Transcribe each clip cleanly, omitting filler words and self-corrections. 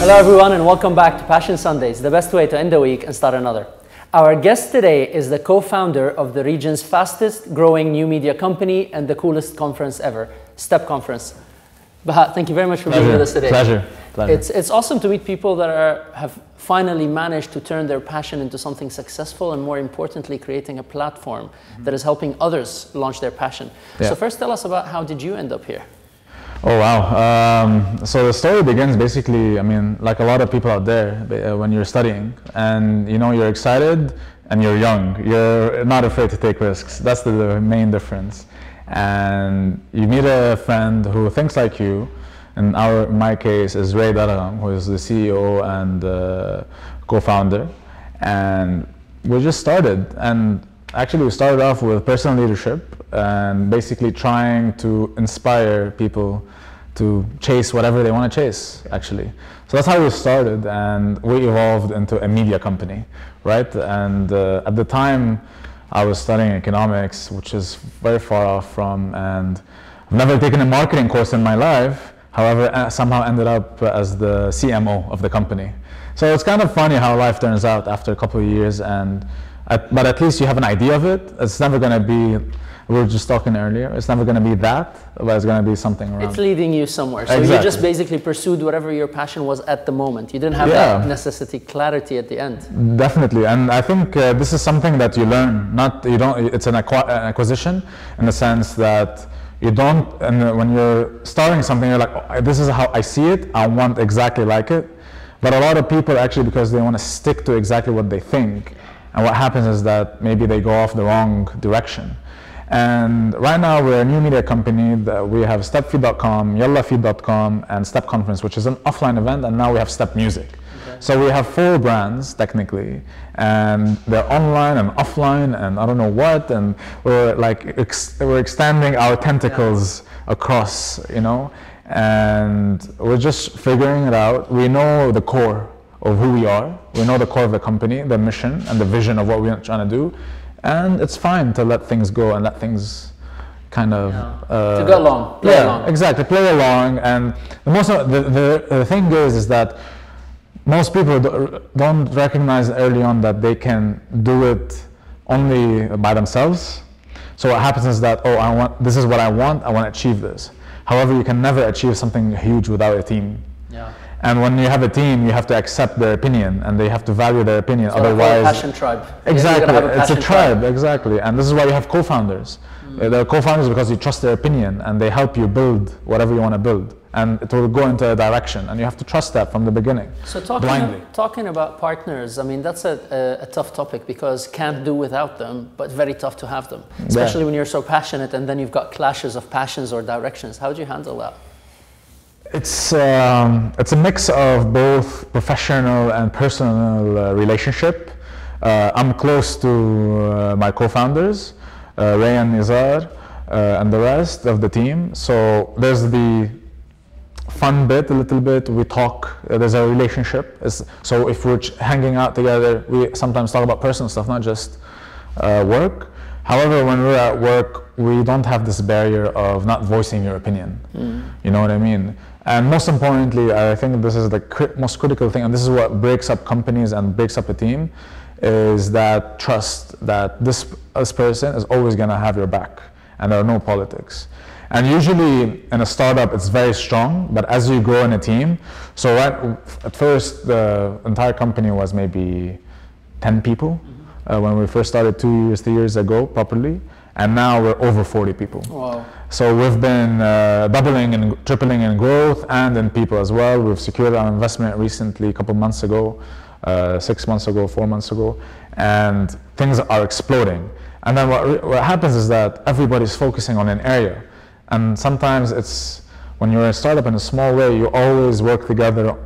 Hello everyone and welcome back to Passion Sundays, the best way to end the week and start another. Our guest today is the co-founder of the region's fastest growing new media company and the coolest conference ever, STEP Conference. Bahaa, thank you very much for being with us today. Pleasure. It's awesome to meet people that have finally managed to turn their passion into something successful and, more importantly, creating a platform that is helping others launch their passion. Yeah. So first tell us about how did you end up here? Oh wow. So the story begins basically, I mean, like a lot of people out there when you're studying and you know you're excited and you're young. You're not afraid to take risks. That's the main difference. And you meet a friend who thinks like you. In my case is Ray Daragam, who is the CEO and co-founder. And we just started. And actually we started off with personal leadership and basically trying to inspire people to chase whatever they want to chase, actually. So that's how we started, and we evolved into a media company, right? And at the time, I was studying economics, which is very far off from, and I've never taken a marketing course in my life. However, I somehow ended up as the CMO of the company. So it's kind of funny how life turns out after a couple of years, but at least you have an idea of it. It's never going to be, we were just talking earlier, it's never going to be that, but it's going to be something around. It's leading you somewhere. So Exactly. you just basically pursued whatever your passion was at the moment. You didn't have that necessity clarity at the end. Definitely, and I think this is something that you learn. It's an acquisition in the sense that you don't, and when you're starting something, you're like, oh, this is how I see it, I want exactly like it. But a lot of people actually, because they want to stick to exactly what they think, and what happens is that maybe they go off the wrong direction. And right now we're a new media company. We have stepfeed.com, yallafeed.com, and Step Conference, which is an offline event, and now we have Step Music. Okay. So we have 4 brands technically, and they're online and offline and I don't know what, and we're like we're extending our tentacles across, you know, and we're just figuring it out. We know the core of who we are. We know the core of the company, the mission and the vision of what we're trying to do. And it's fine to let things go and let things kind of... to go along, play along. Exactly, play along. And the thing is that most people don't recognize early on that they can do it only by themselves. So what happens is that, this is what I want to achieve this. However, you can never achieve something huge without a team. Yeah. And when you have a team, you have to accept their opinion and they have to value their opinion. So otherwise, a passion tribe. Exactly, it's a tribe, exactly. And this is why you have co-founders. They're co-founders because you trust their opinion and they help you build whatever you want to build. And it will go into a direction and you have to trust that from the beginning. So blindly. Talking about partners, I mean, that's a tough topic because can't do without them, but very tough to have them. Especially when you're so passionate and then you've got clashes of passions or directions. How do you handle that? It's a mix of both professional and personal relationship. I'm close to my co-founders, Ray and Nizar, and the rest of the team. So there's the fun bit, a little bit. We talk. There's a relationship. So if we're hanging out together, we sometimes talk about personal stuff, not just work. However, when we're at work, we don't have this barrier of not voicing your opinion. You know what I mean? And most importantly, I think this is the most critical thing, and this is what breaks up companies and breaks up a team, is that trust that this person is always going to have your back, and there are no politics. And usually in a startup, it's very strong, but as you grow in a team, so at first, the entire company was maybe 10 people when we first started 2 years, 3 years ago properly. And now we're over 40 people. Wow. So we've been doubling and tripling in growth and in people as well. We've secured our investment recently, a couple months ago, 6 months ago, 4 months ago, and things are exploding. And then what happens is that everybody's focusing on an area. And sometimes it's, when you're a startup in a small way, you always work together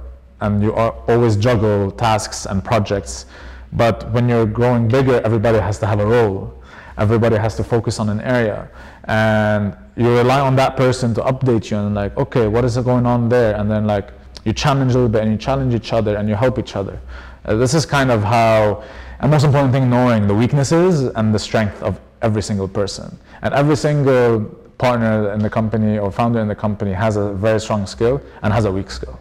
and you always juggle tasks and projects. But when you're growing bigger, everybody has to have a role. Everybody has to focus on an area, and you rely on that person to update you and like, okay, what is going on there? And then like you challenge a little bit and you challenge each other and you help each other. This is kind of how, and most important thing, knowing the weaknesses and the strength of every single person. And every single partner in the company or founder in the company has a very strong skill and has a weak skill.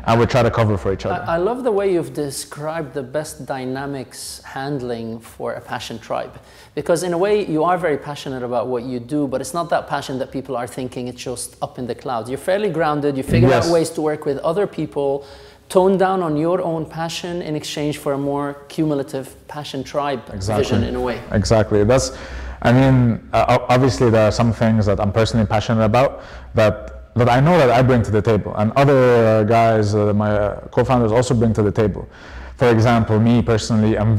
and we try to cover for each other. I love the way you've described the best dynamics handling for a passion tribe, because in a way you are very passionate about what you do, but it's not that passion that people are thinking it's just up in the clouds. You're fairly grounded, you figure out ways to work with other people, tone down on your own passion in exchange for a more cumulative passion tribe vision in a way. Exactly. That's, I mean, obviously there are some things that I'm personally passionate about that I know that I bring to the table, and other guys, my co-founders, also bring to the table. For example, me personally, I'm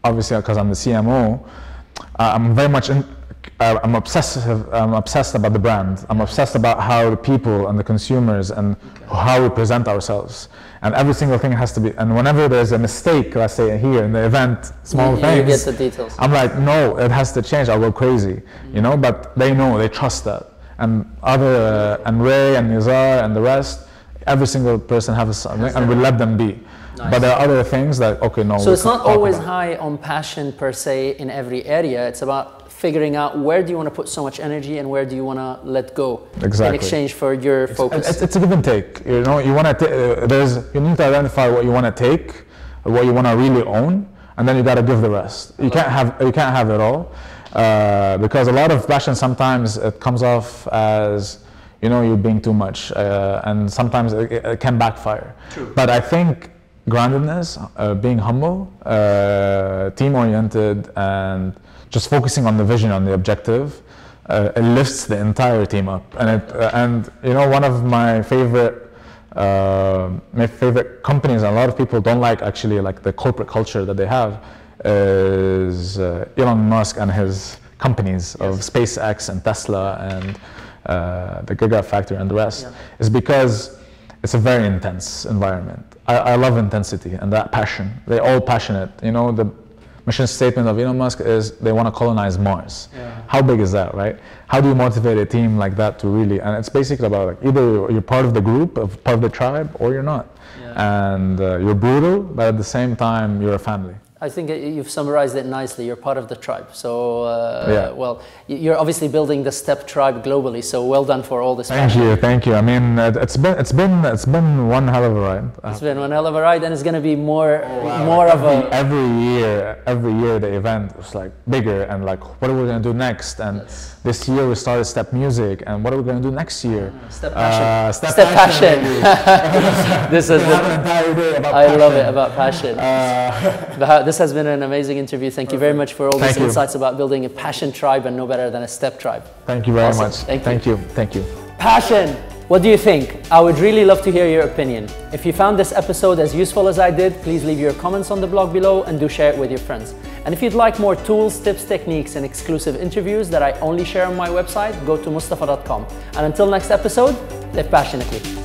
obviously, because I'm the CMO, I'm very much I'm obsessed about the brand. I'm obsessed about how the people and the consumers and how we present ourselves. And every single thing has to be, and whenever there's a mistake, let's say here in the event, small things, you get the details. I'm like, no, it has to change, I'll go crazy, you know, but they know, they trust that. And and Ray and Nizar and the rest, every single person has something, and we let them be. Nice. But there are other things that, okay, no. So it's not always high on passion per se in every area. It's about figuring out where do you want to put so much energy and where do you want to let go in exchange for your focus. It's a give and take. You know, you want to you need to identify what you want to take, what you want to really own, and then you got to give the rest. You can't have it all. Because a lot of passion, sometimes it comes off as, you know, you're being too much, and sometimes it can backfire. True. But I think groundedness, being humble, team-oriented, and just focusing on the vision, on the objective, it lifts the entire team up. And you know, one of my favorite companies, and a lot of people don't like actually like the corporate culture that they have, is Elon Musk and his companies of SpaceX and Tesla and the Gigafactory and the rest, is because it's a very intense environment. I love intensity and that passion. They're all passionate. You know, the mission statement of Elon Musk is they want to colonize Mars. How big is that, right? How do you motivate a team like that to really, and it's basically about like either you're part of the group, part of the tribe, or you're not. And you're brutal, but at the same time, you're a family. I think you've summarized it nicely. You're part of the tribe. So, well, you're obviously building the STEP tribe globally. So, well done for all this. Thank you. I mean, it's been one hell of a ride. It's been one hell of a ride, and it's going to be more of a. Every year the event was like bigger, and like, what are we going to do next? And this year we started Step Music, and what are we going to do next year? Step Passion. Step Passion. This is an entire day about passion. I love it, about passion. Bahaa, this has been an amazing interview. Thank you very much for all these insights about building a passion tribe, and no better than a STEP tribe. Thank you very much. Thank you. Passion! What do you think? I would really love to hear your opinion. If you found this episode as useful as I did, please leave your comments on the blog below and do share it with your friends. And if you'd like more tools, tips, techniques, and exclusive interviews that I only share on my website, go to Moustafa.com. And until next episode, live passionately.